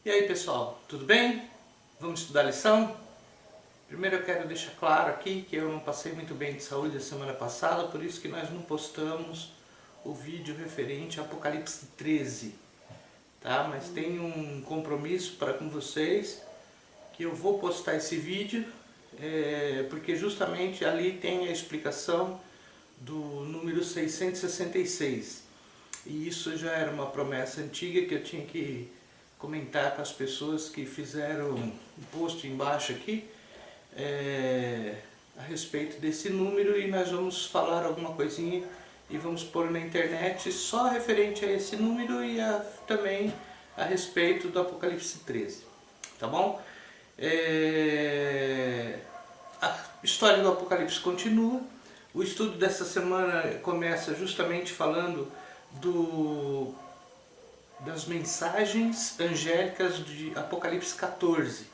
E aí pessoal, tudo bem? Vamos estudar a lição? Primeiro eu quero deixar claro aqui que eu não passei muito bem de saúde a semana passada, por isso que nós não postamos o vídeo referente a Apocalipse 13, tá? Mas tenho um compromisso para com vocês, que eu vou postar esse vídeo, porque justamente ali tem a explicação do número 666. E isso já era uma promessa antiga que eu tinha que comentar com as pessoas que fizeram um post embaixo aqui a respeito desse número, e nós vamos falar alguma coisinha e vamos pôr na internet só referente a esse número e também a respeito do Apocalipse 13, tá bom? A história do Apocalipse continua. O estudo dessa semana começa justamente falando das mensagens angélicas de Apocalipse 14.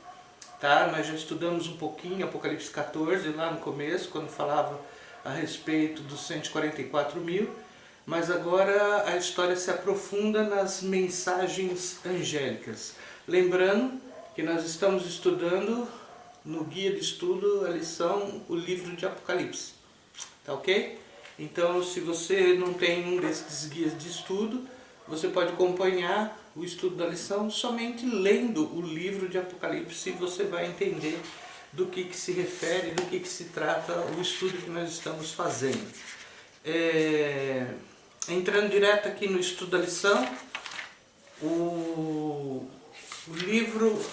Tá? Nós já estudamos um pouquinho Apocalipse 14 lá no começo, quando falava a respeito dos 144.000, mas agora a história se aprofunda nas mensagens angélicas. Lembrando que nós estamos estudando no guia de estudo a lição, o livro de Apocalipse. Tá ok? Então, se você não tem um desses guias de estudo, você pode acompanhar o estudo da lição somente lendo o livro de Apocalipse, e você vai entender do que se refere, do que se trata o estudo que nós estamos fazendo. Entrando direto aqui no estudo da lição, o livro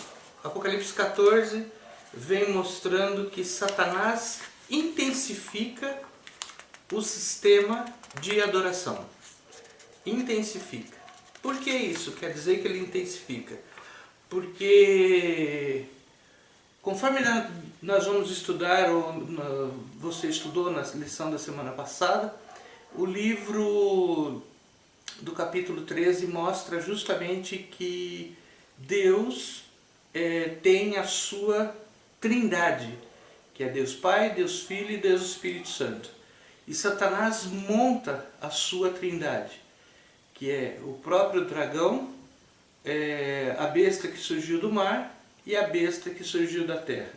Apocalipse 14 vem mostrando que Satanás intensifica o sistema de adoração. Intensifica. Por que isso? Quer dizer que ele intensifica? Porque conforme nós vamos estudar, ou você estudou na lição da semana passada, o livro do capítulo 13 mostra justamente que Deus tem a sua trindade, que é Deus Pai, Deus Filho e Deus Espírito Santo. E Satanás monta a sua trindade, que é o próprio dragão, a besta que surgiu do mar e a besta que surgiu da terra.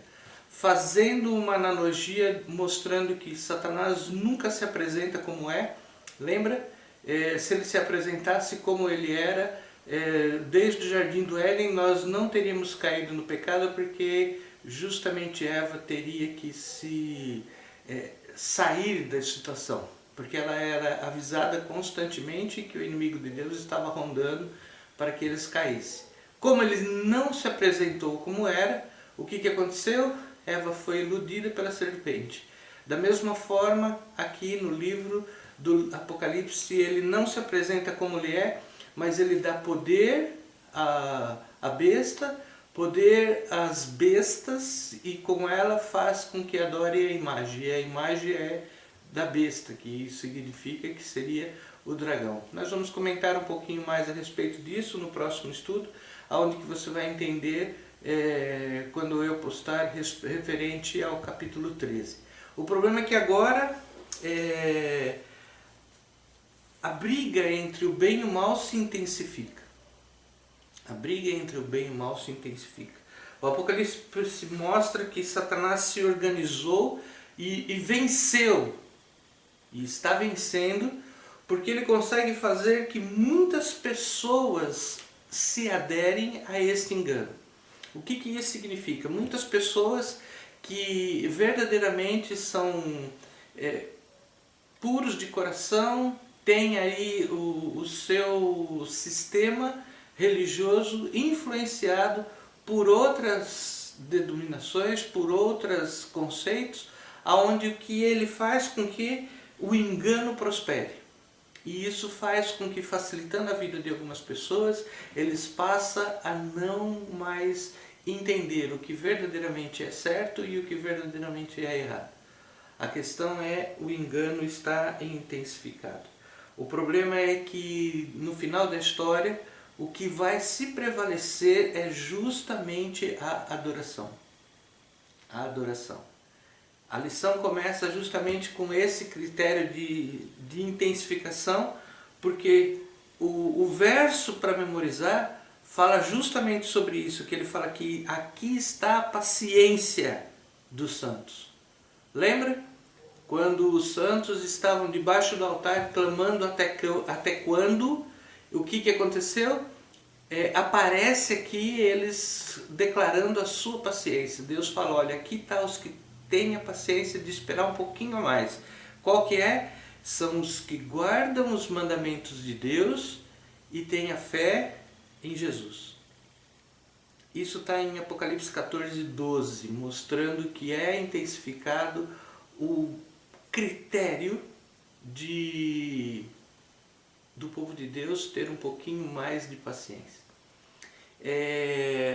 Fazendo uma analogia, mostrando que Satanás nunca se apresenta como é. Lembra? Se ele se apresentasse como ele era, desde o Jardim do Éden, nós não teríamos caído no pecado, porque justamente Eva teria que sair da situação, porque ela era avisada constantemente que o inimigo de Deus estava rondando para que eles caíssem. Como ele não se apresentou como era, o que aconteceu? Eva foi iludida pela serpente. Da mesma forma, aqui no livro do Apocalipse, ele não se apresenta como ele é, mas ele dá poder à besta, poder às bestas, e com ela faz com que adore a imagem. E a imagem é da besta, que significa que seria o dragão. Nós vamos comentar um pouquinho mais a respeito disso no próximo estudo, onde que você vai entender quando eu postar referente ao capítulo 13. O problema é que agora a briga entre o bem e o mal se intensifica. A briga entre o bem e o mal se intensifica. O Apocalipse mostra que Satanás se organizou e venceu. E está vencendo, porque ele consegue fazer que muitas pessoas se aderem a este engano. O que isso significa? Muitas pessoas que verdadeiramente são puros de coração, têm aí o seu sistema religioso influenciado por outras denominações, por outros conceitos, aonde o que ele faz com que o engano prospere. E isso faz com que, facilitando a vida de algumas pessoas, eles passam a não mais entender o que verdadeiramente é certo e o que verdadeiramente é errado. A questão é, o engano está intensificado. O problema é que, no final da história, o que vai se prevalecer é justamente a adoração. A adoração. A lição começa justamente com esse critério de intensificação, porque o verso para memorizar fala justamente sobre isso, que ele fala que aqui está a paciência dos santos. Lembra? Quando os santos estavam debaixo do altar clamando até quando, o que aconteceu? Aparece aqui eles declarando a sua paciência. Deus fala, olha, aqui está os que têm a paciência de esperar um pouquinho a mais. Qual que é? São os que guardam os mandamentos de Deus e têm a fé em Jesus. Isso está em Apocalipse 14, 12, mostrando que é intensificado o critério do povo de Deus ter um pouquinho mais de paciência.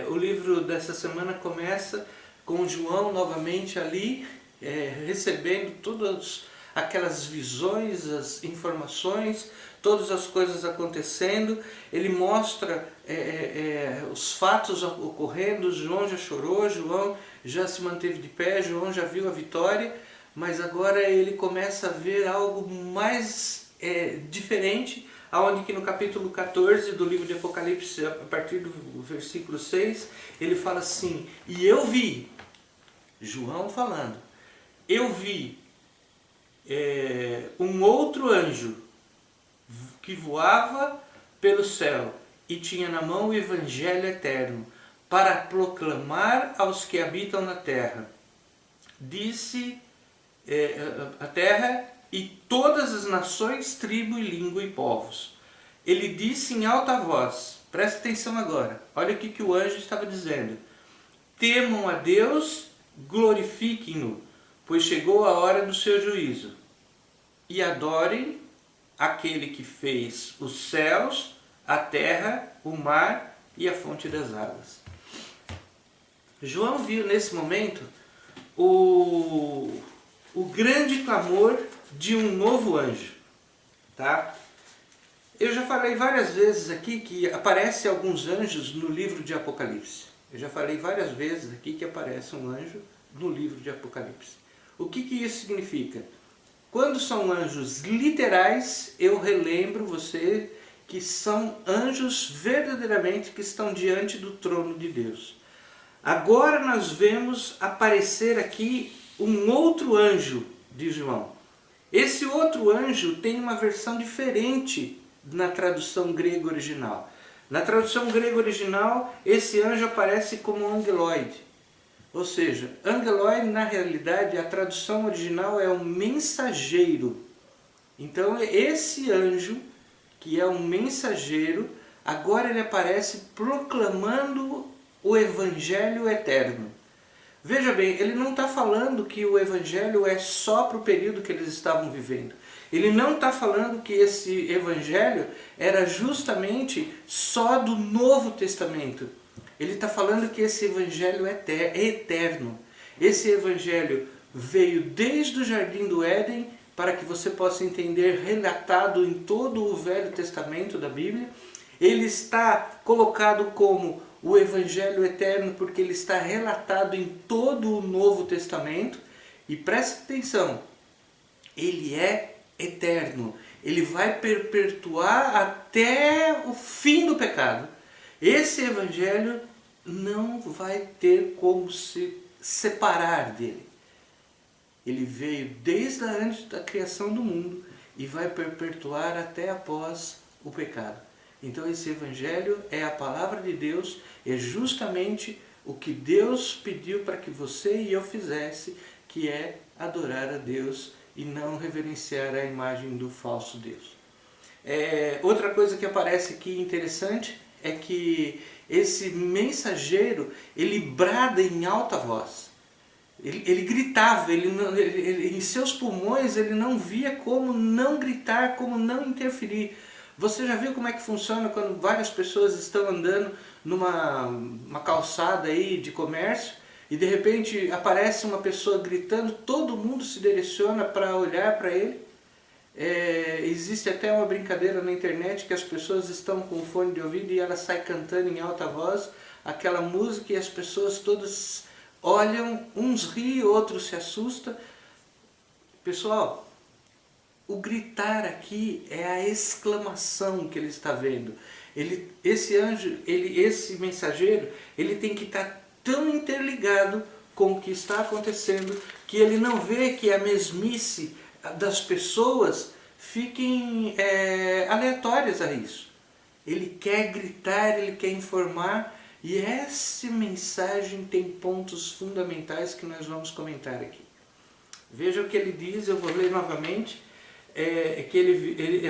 O livro dessa semana começa com João novamente ali, recebendo todas aquelas visões, as informações, todas as coisas acontecendo. Ele mostra os fatos ocorrendo. João já chorou, João já se manteve de pé, João já viu a vitória, mas agora ele começa a ver algo mais diferente, aonde que no capítulo 14 do livro de Apocalipse, a partir do versículo 6, ele fala assim, e eu vi, João falando, eu vi um outro anjo que voava pelo céu e tinha na mão o evangelho eterno para proclamar aos que habitam na terra. Disse a terra e todas as nações, tribo e língua e povos. Ele disse em alta voz, presta atenção agora, olha o que o anjo estava dizendo. Temam a Deus, glorifiquem-no, pois chegou a hora do seu juízo. E adorem aquele que fez os céus, a terra, o mar e a fonte das águas. João viu nesse momento o grande clamor de um novo anjo. Tá? Eu já falei várias vezes aqui que aparecem alguns anjos no livro de Apocalipse. Eu já falei várias vezes aqui que aparece um anjo no livro de Apocalipse. O que isso significa? Quando são anjos literais, eu relembro você que são anjos verdadeiramente que estão diante do trono de Deus. Agora nós vemos aparecer aqui um outro anjo de João. Esse outro anjo tem uma versão diferente na tradução grega original. Na tradução grega original, esse anjo aparece como angeloide. Ou seja, angeloide na realidade, a tradução original é um mensageiro. Então esse anjo, que é um mensageiro, agora ele aparece proclamando o evangelho eterno. Veja bem, ele não está falando que o evangelho é só para o período que eles estavam vivendo. Ele não está falando que esse evangelho era justamente só do Novo Testamento. Ele está falando que esse evangelho é eterno. Esse evangelho veio desde o Jardim do Éden, para que você possa entender, relatado em todo o Velho Testamento da Bíblia. Ele está colocado como o evangelho eterno porque ele está relatado em todo o Novo Testamento. E preste atenção, ele é eterno. Ele vai perpetuar até o fim do pecado. Esse evangelho não vai ter como se separar dele. Ele veio desde antes da criação do mundo e vai perpetuar até após o pecado. Então esse evangelho é a palavra de Deus, é justamente o que Deus pediu para que você e eu fizesse, que é adorar a Deus e não reverenciar a imagem do falso Deus. Outra coisa que aparece aqui interessante é que esse mensageiro, ele brada em alta voz. Ele gritava, em seus pulmões ele não via como não gritar, como não interferir. Você já viu como é que funciona quando várias pessoas estão andando numa calçada aí de comércio e de repente aparece uma pessoa gritando, todo mundo se direciona para olhar para ele? Existe até uma brincadeira na internet que as pessoas estão com fone de ouvido e ela sai cantando em alta voz aquela música e as pessoas todas olham, uns riem, outros se assustam. Pessoal, o gritar aqui é a exclamação que ele está vendo. Esse anjo, esse mensageiro, ele tem que estar tão interligado com o que está acontecendo que ele não vê que a mesmice das pessoas fiquem aleatórias a isso. Ele quer gritar, ele quer informar, e essa mensagem tem pontos fundamentais que nós vamos comentar aqui. Veja o que ele diz, eu vou ler novamente, que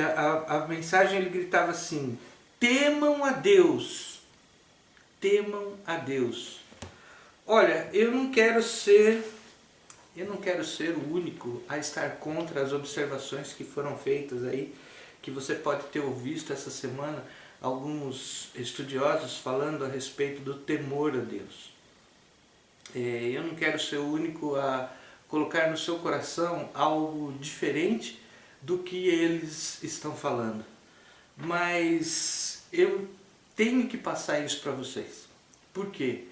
a mensagem ele gritava assim: temam a Deus, temam a Deus. Olha, eu não quero ser o único a estar contra as observações que foram feitas aí, que você pode ter ouvido essa semana, alguns estudiosos falando a respeito do temor a Deus. Eu não quero ser o único a colocar no seu coração algo diferente do que eles estão falando. Mas eu tenho que passar isso para vocês. Por quê?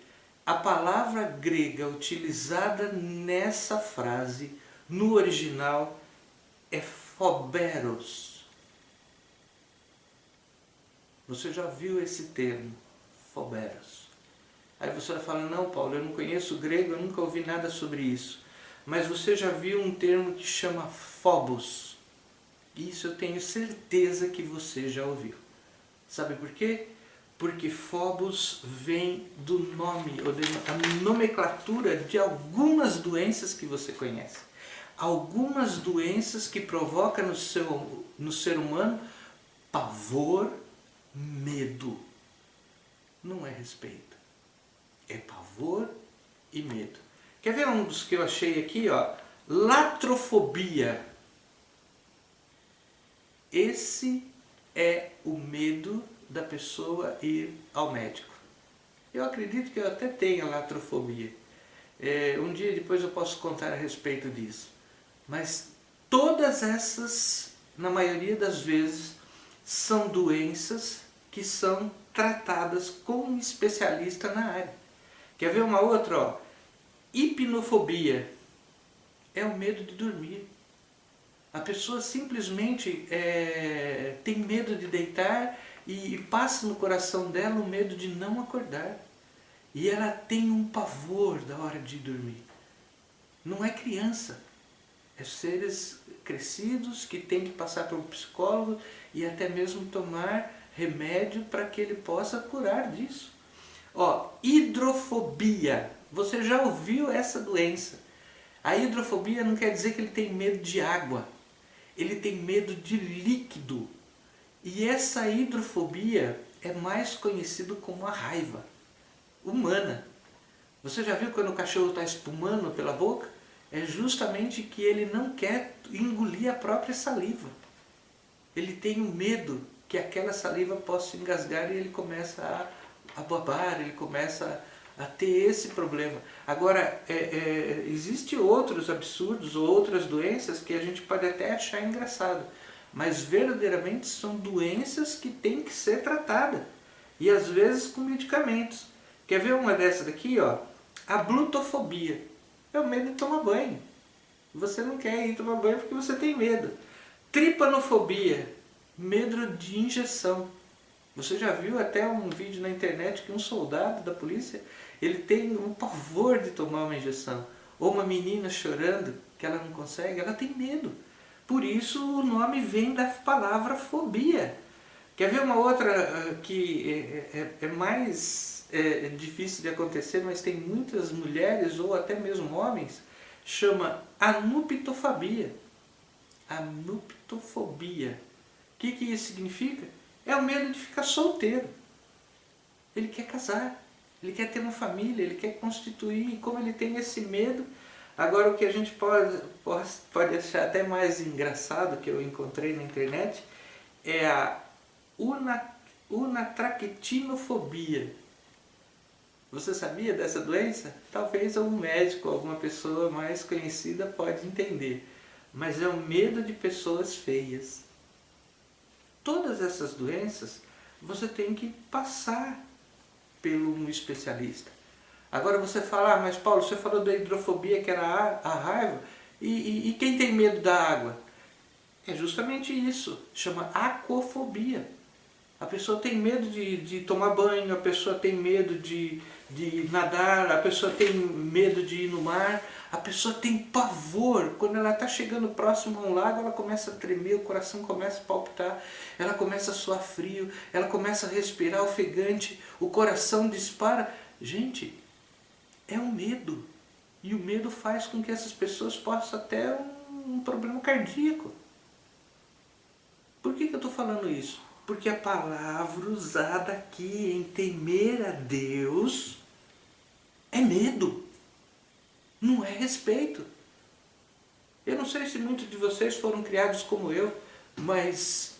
A palavra grega utilizada nessa frase, no original, é phoberos. Você já viu esse termo, phoberos? Aí você vai falar, não Paulo, eu não conheço o grego, eu nunca ouvi nada sobre isso. Mas você já viu um termo que chama phobos? Isso eu tenho certeza que você já ouviu. Sabe por quê? Porque phobos vem do nome, ou da nomenclatura de algumas doenças que você conhece. Algumas doenças que provocam no ser humano pavor, medo. Não é respeito, é pavor e medo. Quer ver um dos que eu achei aqui? Ó? Latrofobia. Esse é o medo da pessoa ir ao médico. Eu acredito que eu até tenha latrofobia. Um dia depois eu posso contar a respeito disso. Mas todas essas, na maioria das vezes, são doenças que são tratadas com um especialista na área. Quer ver uma outra? Ó? Hipnofobia. É o medo de dormir. A pessoa simplesmente tem medo de deitar e passa no coração dela o medo de não acordar. E ela tem um pavor da hora de dormir. Não é criança. É seres crescidos que têm que passar por um psicólogo e até mesmo tomar remédio para que ele possa curar disso. Ó, hidrofobia. Você já ouviu essa doença? A hidrofobia não quer dizer que ele tem medo de água. Ele tem medo de líquido. E essa hidrofobia é mais conhecido como a raiva humana. Você já viu quando o cachorro está espumando pela boca? É justamente que ele não quer engolir a própria saliva. Ele tem um medo que aquela saliva possa engasgar e ele começa a babar, ele começa a ter esse problema. Agora, existem outros absurdos ou outras doenças que a gente pode até achar engraçado, mas verdadeiramente são doenças que têm que ser tratadas, e às vezes com medicamentos. Quer ver uma dessas daqui? Ó? A glutofobia. É o medo de tomar banho. Você não quer ir tomar banho porque você tem medo. Tripanofobia. Medo de injeção. Você já viu até um vídeo na internet que um soldado da polícia, ele tem um pavor de tomar uma injeção. Ou uma menina chorando que ela não consegue, ela tem medo. Por isso o nome vem da palavra fobia. Quer ver uma outra que é mais difícil de acontecer, mas tem muitas mulheres ou até mesmo homens, chama anuptofobia. Anuptofobia. O que isso significa? É o medo de ficar solteiro. Ele quer casar, ele quer ter uma família, ele quer constituir, e como ele tem esse medo, agora o que a gente pode achar até mais engraçado, que eu encontrei na internet, é a unatraquetinofobia. Você sabia dessa doença? Talvez algum médico, alguma pessoa mais conhecida pode entender. Mas é o medo de pessoas feias. Todas essas doenças você tem que passar pelo um especialista. Agora você fala, mas Paulo, você falou da hidrofobia que era a raiva, e quem tem medo da água? É justamente isso, chama aquafobia. A pessoa tem medo de tomar banho, a pessoa tem medo de nadar, a pessoa tem medo de ir no mar, a pessoa tem pavor. Quando ela está chegando próximo a um lago, ela começa a tremer, o coração começa a palpitar, ela começa a suar frio, ela começa a respirar ofegante, o coração dispara. Gente, é o medo. E o medo faz com que essas pessoas possam ter um problema cardíaco. Por que eu estou falando isso? Porque a palavra usada aqui em temer a Deus é medo, não é respeito. Eu não sei se muitos de vocês foram criados como eu, mas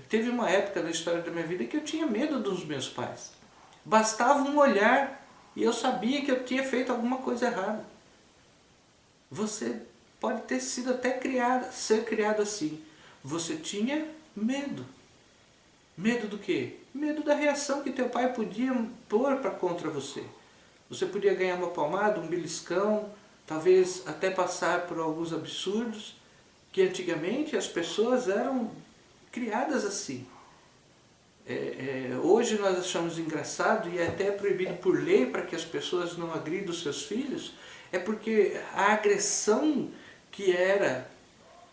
teve uma época na história da minha vida que eu tinha medo dos meus pais. Bastava um olhar e eu sabia que eu tinha feito alguma coisa errada. Você pode ter sido até ser criado assim. Você tinha medo. Medo do quê? Medo da reação que teu pai podia pôr contra você. Você podia ganhar uma palmada, um beliscão, talvez até passar por alguns absurdos, que antigamente as pessoas eram criadas assim. Hoje nós achamos engraçado e é até proibido por lei para que as pessoas não agridam os seus filhos, é porque a agressão que era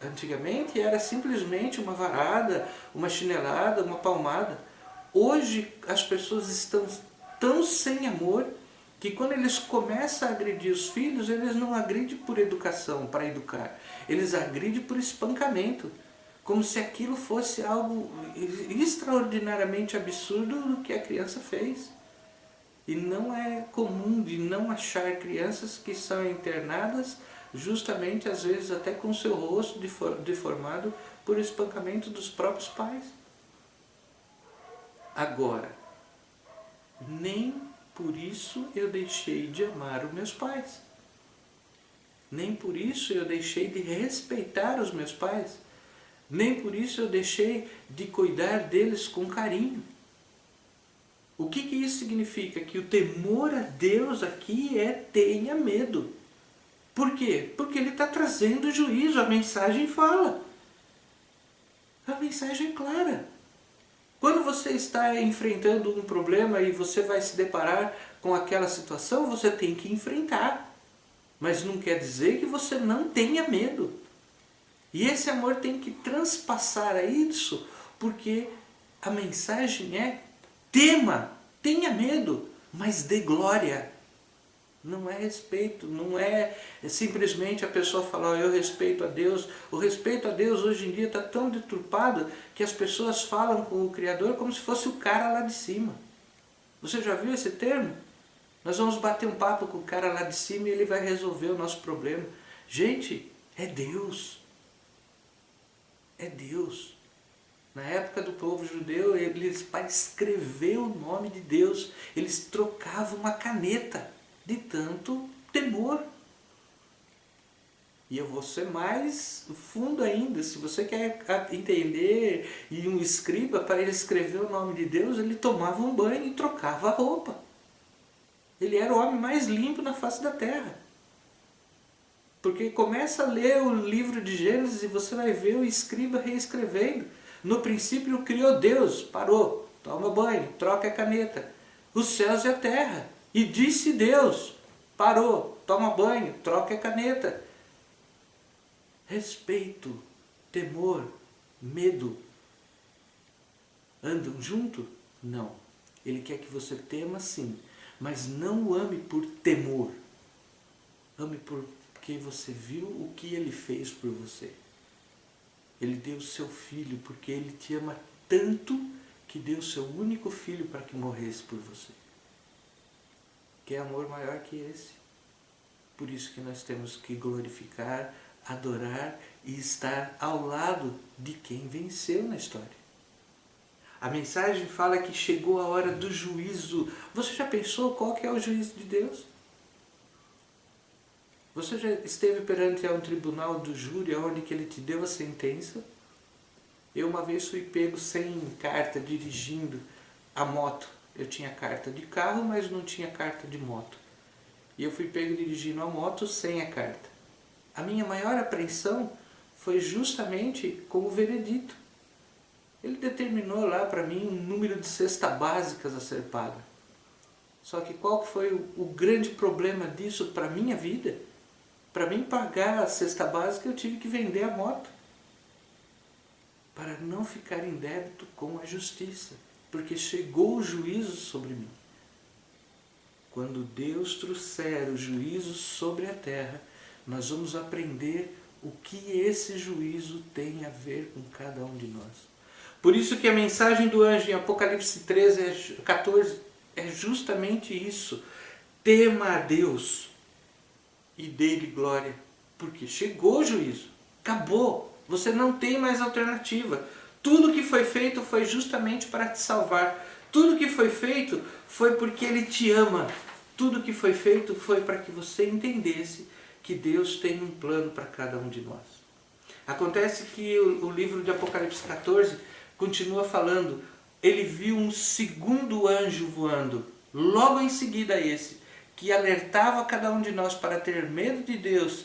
antigamente era simplesmente uma varada, uma chinelada, uma palmada. Hoje as pessoas estão tão sem amor que quando eles começam a agredir os filhos, eles não agridem por educação, para educar. Eles agridem por espancamento. Como se aquilo fosse algo extraordinariamente absurdo do que a criança fez. E não é comum de não achar crianças que são internadas justamente, às vezes, até com seu rosto deformado por espancamento dos próprios pais. Agora, nem por isso eu deixei de amar os meus pais. Nem por isso eu deixei de respeitar os meus pais. Nem por isso eu deixei de cuidar deles com carinho. O que isso significa? Que o temor a Deus aqui tenha medo. Por quê? Porque ele está trazendo juízo, a mensagem fala. A mensagem é clara. Quando você está enfrentando um problema e você vai se deparar com aquela situação, você tem que enfrentar. Mas não quer dizer que você não tenha medo. E esse amor tem que transpassar a isso, porque a mensagem é: tema, tenha medo, mas dê glória. Não é respeito, não é simplesmente a pessoa falar: eu respeito a Deus. O respeito a Deus hoje em dia está tão deturpado que as pessoas falam com o Criador como se fosse o cara lá de cima. Você já viu esse termo? Nós vamos bater um papo com o cara lá de cima e ele vai resolver o nosso problema. Gente, é Deus. É Deus. Na época do povo judeu, eles, para escrever o nome de Deus, eles trocavam uma caneta de tanto temor. E eu vou ser mais fundo ainda. Se você quer entender, e um escriba, para ele escrever o nome de Deus, ele tomava um banho e trocava a roupa. Ele era o homem mais limpo na face da terra. Porque começa a ler o livro de Gênesis e você vai ver o escriba reescrevendo. No princípio criou Deus, parou, toma banho, troca a caneta. Os céus e a terra. E disse Deus, parou, toma banho, troca a caneta. Respeito, temor, medo andam junto? Não. Ele quer que você tema sim, mas não o ame por temor. Ame porque você viu o que ele fez por você. Ele deu o seu filho porque ele te ama tanto que deu o seu único filho para que morresse por você. Que amor maior que esse? Por isso que nós temos que glorificar, adorar e estar ao lado de quem venceu na história. A mensagem fala que chegou a hora do juízo. Você já pensou qual que é o juízo de Deus? Você já esteve perante um tribunal do júri onde que ele te deu a sentença? Eu uma vez fui pego sem carta dirigindo a moto. Eu tinha carta de carro, mas não tinha carta de moto. E eu fui pego dirigindo a moto sem a carta. A minha maior apreensão foi justamente com o veredito. Ele determinou lá para mim um número de cestas básicas a ser paga. Só que qual que foi o grande problema disso para a minha vida? Para mim pagar a cesta básica eu tive que vender a moto. Para não ficar em débito com a justiça. Porque chegou o juízo sobre mim. Quando Deus trouxer o juízo sobre a terra, nós vamos aprender o que esse juízo tem a ver com cada um de nós. Por isso que a mensagem do anjo em Apocalipse 14 é justamente isso. Tema a Deus e dê-lhe glória, porque chegou o juízo, acabou, você não tem mais alternativa. Tudo que foi feito foi justamente para te salvar. Tudo que foi feito foi porque Ele te ama. Tudo que foi feito foi para que você entendesse que Deus tem um plano para cada um de nós. Acontece que o livro de Apocalipse 14 continua falando, ele viu um segundo anjo voando, logo em seguida a esse, que alertava cada um de nós para ter medo de Deus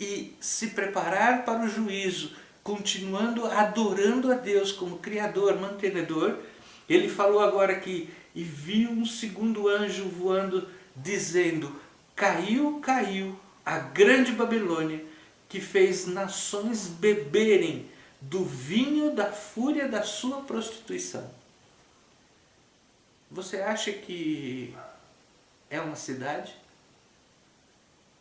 e se preparar para o juízo, continuando adorando a Deus como Criador, mantenedor. Ele falou agora aqui, e viu um segundo anjo voando, dizendo, caiu, caiu a grande Babilônia, que fez nações beberem do vinho da fúria da sua prostituição. Você acha que é uma cidade?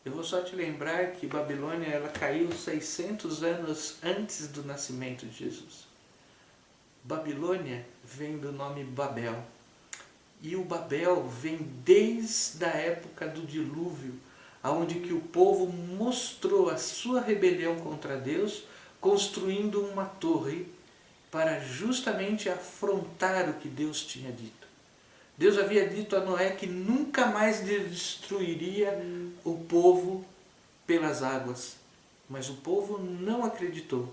Eu vou só te lembrar que Babilônia ela caiu 600 anos antes do nascimento de Jesus. Babilônia vem do nome Babel. E o Babel vem desde a época do dilúvio, onde que o povo mostrou a sua rebelião contra Deus, construindo uma torre para justamente afrontar o que Deus tinha dito. Deus havia dito a Noé que nunca mais destruiria o povo pelas águas. Mas o povo não acreditou.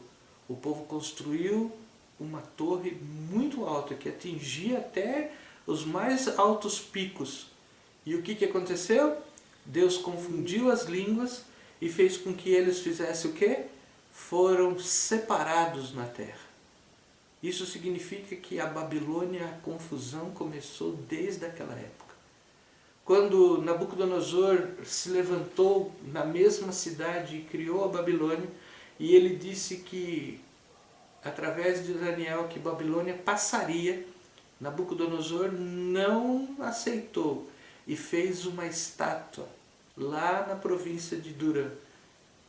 O povo construiu uma torre muito alta, que atingia até os mais altos picos. E o que aconteceu? Deus confundiu as línguas e fez com que eles fizessem o quê? Foram separados na terra. Isso significa que a Babilônia, a confusão começou desde aquela época. Quando Nabucodonosor se levantou na mesma cidade e criou a Babilônia, e ele disse que, através de Daniel, que Babilônia passaria, Nabucodonosor não aceitou e fez uma estátua lá na província de Durã,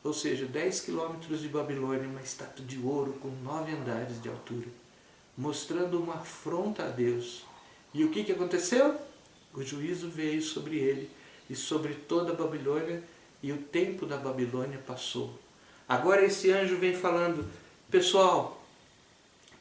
ou seja, 10 quilômetros de Babilônia, uma estátua de ouro com 9 andares de altura, mostrando uma afronta a Deus. E o que aconteceu? O juízo veio sobre ele e sobre toda a Babilônia, e o tempo da Babilônia passou. Agora esse anjo vem falando, pessoal,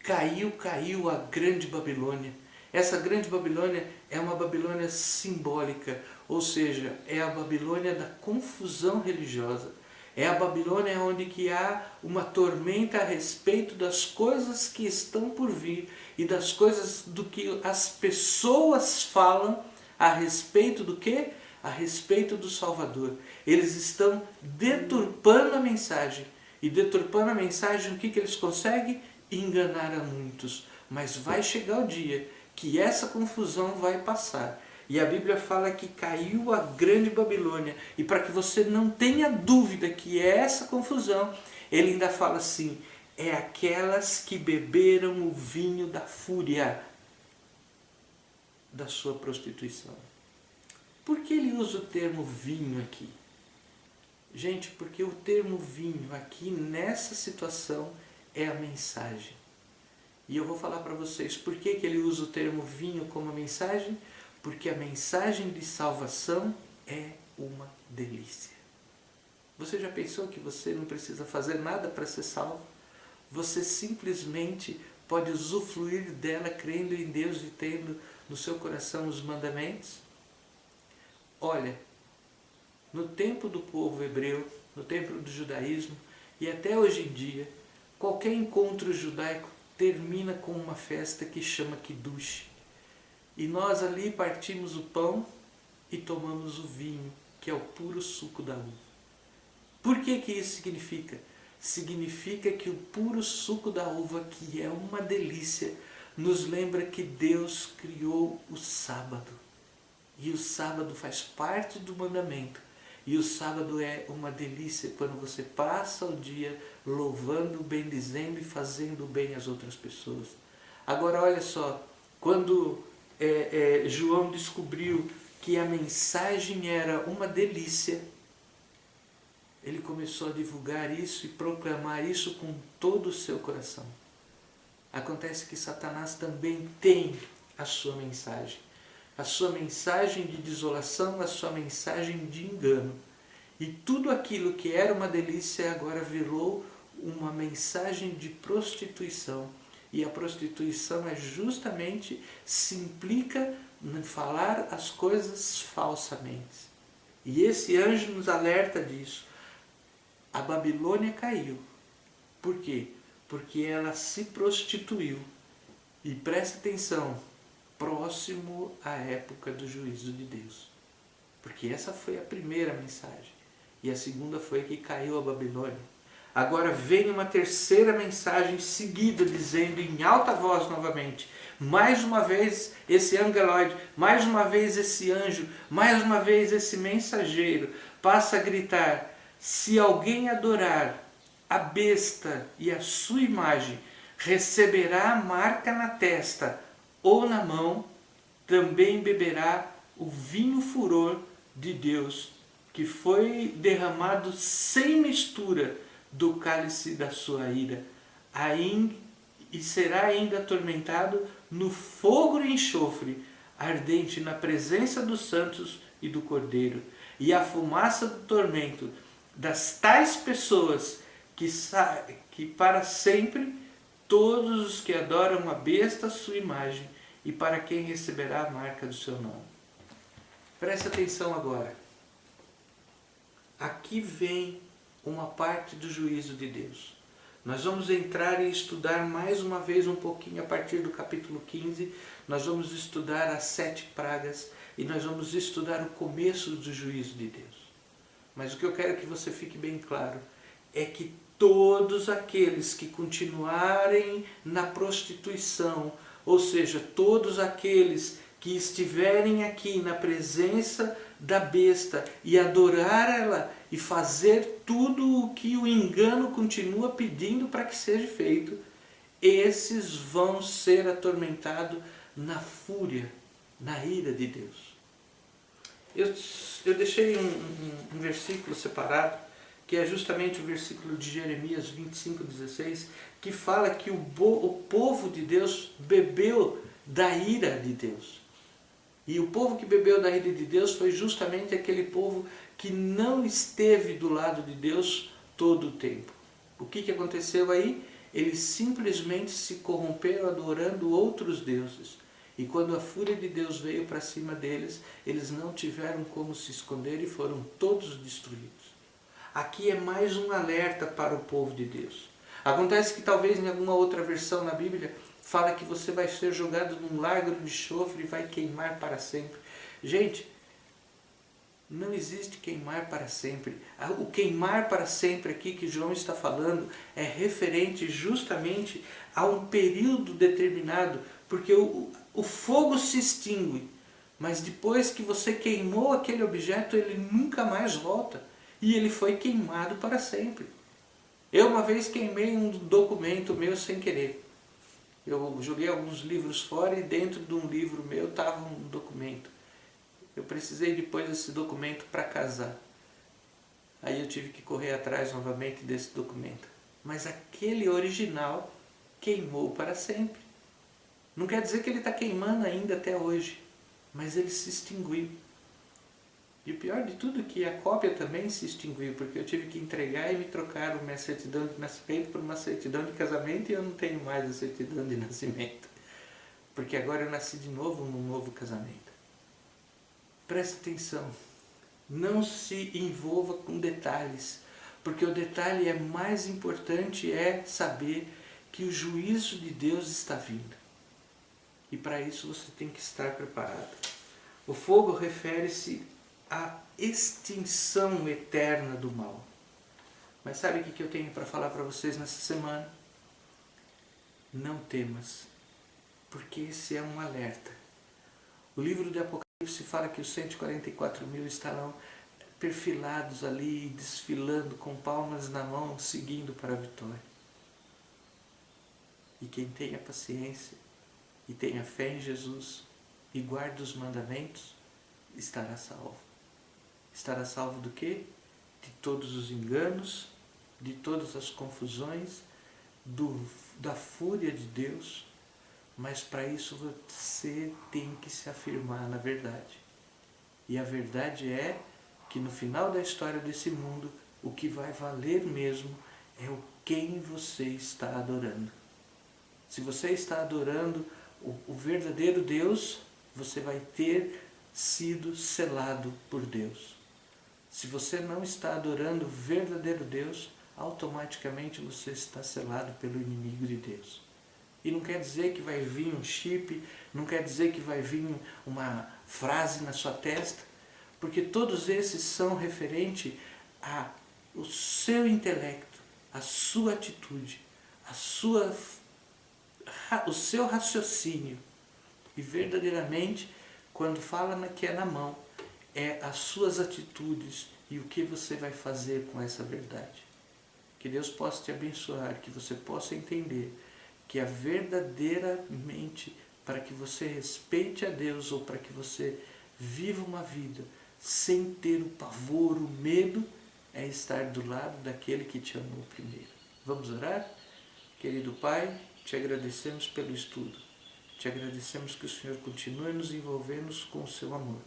caiu a grande Babilônia. Essa grande Babilônia é uma Babilônia simbólica, ou seja, é a Babilônia da confusão religiosa. É a Babilônia onde que há uma tormenta a respeito das coisas que estão por vir e das coisas do que as pessoas falam a respeito do quê? A respeito do Salvador. Eles estão deturpando a mensagem. E deturpando a mensagem, o que eles conseguem? Enganar a muitos. Mas vai chegar o dia que essa confusão vai passar. E a Bíblia fala que caiu a grande Babilônia. E para que você não tenha dúvida que é essa confusão, ele ainda fala assim, é aquelas que beberam o vinho da fúria da sua prostituição. Por que ele usa o termo vinho aqui? Gente, porque o termo vinho aqui nessa situação é a mensagem. E eu vou falar para vocês por que ele usa o termo vinho como mensagem. Porque a mensagem de salvação é uma delícia. Você já pensou que você não precisa fazer nada para ser salvo? Você simplesmente pode usufruir dela crendo em Deus e tendo no seu coração os mandamentos? Olha, no tempo do povo hebreu, no tempo do judaísmo e até hoje em dia, qualquer encontro judaico termina com uma festa que chama Kiddush. E nós ali partimos o pão e tomamos o vinho, que é o puro suco da uva. Por que isso significa? significa que o puro suco da uva, que é uma delícia, nos lembra que Deus criou o sábado. E o sábado faz parte do mandamento. E o sábado é uma delícia quando você passa o dia louvando, bendizendo e fazendo bem às outras pessoas. Agora olha só, quando João descobriu que a mensagem era uma delícia, ele começou a divulgar isso e proclamar isso com todo o seu coração. Acontece que Satanás também tem a sua mensagem de desolação, a sua mensagem de engano. E tudo aquilo que era uma delícia agora virou uma mensagem de prostituição. E a prostituição se implica em falar as coisas falsamente. E esse anjo nos alerta disso. A Babilônia caiu. Por quê? Porque ela se prostituiu. E preste atenção, próximo à época do juízo de Deus. Porque essa foi a primeira mensagem. E a segunda foi que caiu a Babilônia. Agora vem uma terceira mensagem seguida, dizendo em alta voz novamente, mais uma vez esse angeloide, mais uma vez esse anjo, mais uma vez esse mensageiro passa a gritar: se alguém adorar a besta e a sua imagem, receberá a marca na testa ou na mão, também beberá o vinho furor de Deus, que foi derramado sem mistura do cálice da sua ira, e será ainda atormentado no fogo e enxofre, ardente na presença dos santos e do Cordeiro. E a fumaça do tormento das tais pessoas que para sempre todos os que adoram a besta, a sua imagem, e para quem receberá a marca do seu nome. Preste atenção agora. Aqui vem uma parte do juízo de Deus. Nós vamos entrar e estudar mais uma vez um pouquinho a partir do capítulo 15. Nós vamos estudar as 7 pragas e nós vamos estudar o começo do juízo de Deus. Mas o que eu quero que você fique bem claro é que todos aqueles que continuarem na prostituição, ou seja, todos aqueles que estiverem aqui na presença da besta e adorar ela e fazer tudo o que o engano continua pedindo para que seja feito, esses vão ser atormentados na fúria, na ira de Deus. Eu deixei um versículo separado, que é justamente o versículo de Jeremias 25:16, que fala que o povo de Deus bebeu da ira de Deus. E o povo que bebeu da ira de Deus foi justamente aquele povo que não esteve do lado de Deus todo o tempo. O que aconteceu aí? Eles simplesmente se corromperam adorando outros deuses. E quando a fúria de Deus veio para cima deles, eles não tiveram como se esconder e foram todos destruídos. Aqui é mais um alerta para o povo de Deus. Acontece que talvez em alguma outra versão na Bíblia fala que você vai ser jogado num lago de enxofre e vai queimar para sempre. Gente, não existe queimar para sempre. O queimar para sempre aqui que João está falando é referente justamente a um período determinado, porque o fogo se extingue, mas depois que você queimou aquele objeto, ele nunca mais volta e ele foi queimado para sempre. Eu uma vez queimei um documento meu sem querer. Eu joguei alguns livros fora e dentro de um livro meu estava um documento. Eu precisei depois desse documento para casar. Aí eu tive que correr atrás novamente desse documento. Mas aquele original queimou para sempre. Não quer dizer que ele está queimando ainda até hoje, mas ele se extinguiu. E o pior de tudo é que a cópia também se extinguiu, porque eu tive que entregar e me trocaram minha certidão de nascimento por uma certidão de casamento e eu não tenho mais a certidão de nascimento. Porque agora eu nasci de novo num novo casamento. Preste atenção, não se envolva com detalhes, porque o detalhe mais importante é saber que o juízo de Deus está vindo. E para isso você tem que estar preparado. O fogo refere-se à extinção eterna do mal. Mas sabe o que eu tenho para falar para vocês nessa semana? Não temas, porque esse é um alerta. O livro de Apocalipse fala que os 144 mil estarão perfilados ali, desfilando com palmas na mão, seguindo para a vitória. E quem tenha paciência e tenha fé em Jesus e guarda os mandamentos, estará salvo. Estará salvo do quê? De todos os enganos, de todas as confusões, da fúria de Deus. Mas para isso você tem que se afirmar na verdade. E a verdade é que no final da história desse mundo, o que vai valer mesmo é o quem você está adorando. Se você está adorando o verdadeiro Deus, você vai ter sido selado por Deus. Se você não está adorando o verdadeiro Deus, automaticamente você está selado pelo inimigo de Deus. E não quer dizer que vai vir um chip, não quer dizer que vai vir uma frase na sua testa, porque todos esses são referentes ao seu intelecto, a sua atitude, o seu raciocínio. E verdadeiramente, quando fala que é na mão, é as suas atitudes e o que você vai fazer com essa verdade. Que Deus possa te abençoar, que você possa entender que a verdadeiramente, para que você respeite a Deus ou para que você viva uma vida sem ter o pavor, o medo, é estar do lado daquele que te amou primeiro. Vamos orar? Querido Pai, te agradecemos pelo estudo. Te agradecemos que o Senhor continue nos envolvendo com o seu amor.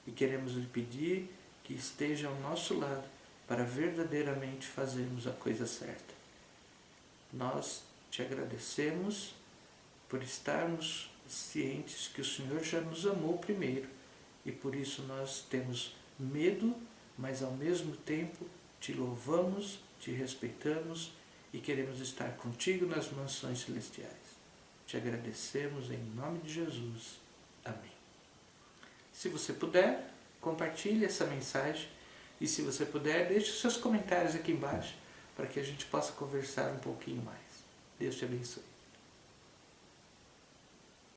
E queremos lhe pedir que esteja ao nosso lado para verdadeiramente fazermos a coisa certa. Nós te agradecemos por estarmos cientes que o Senhor já nos amou primeiro e por isso nós temos medo, mas ao mesmo tempo te louvamos, te respeitamos e queremos estar contigo nas mansões celestiais. Te agradecemos em nome de Jesus. Amém. Se você puder, compartilhe essa mensagem e se você puder, deixe os seus comentários aqui embaixo para que a gente possa conversar um pouquinho mais. Deus te abençoe.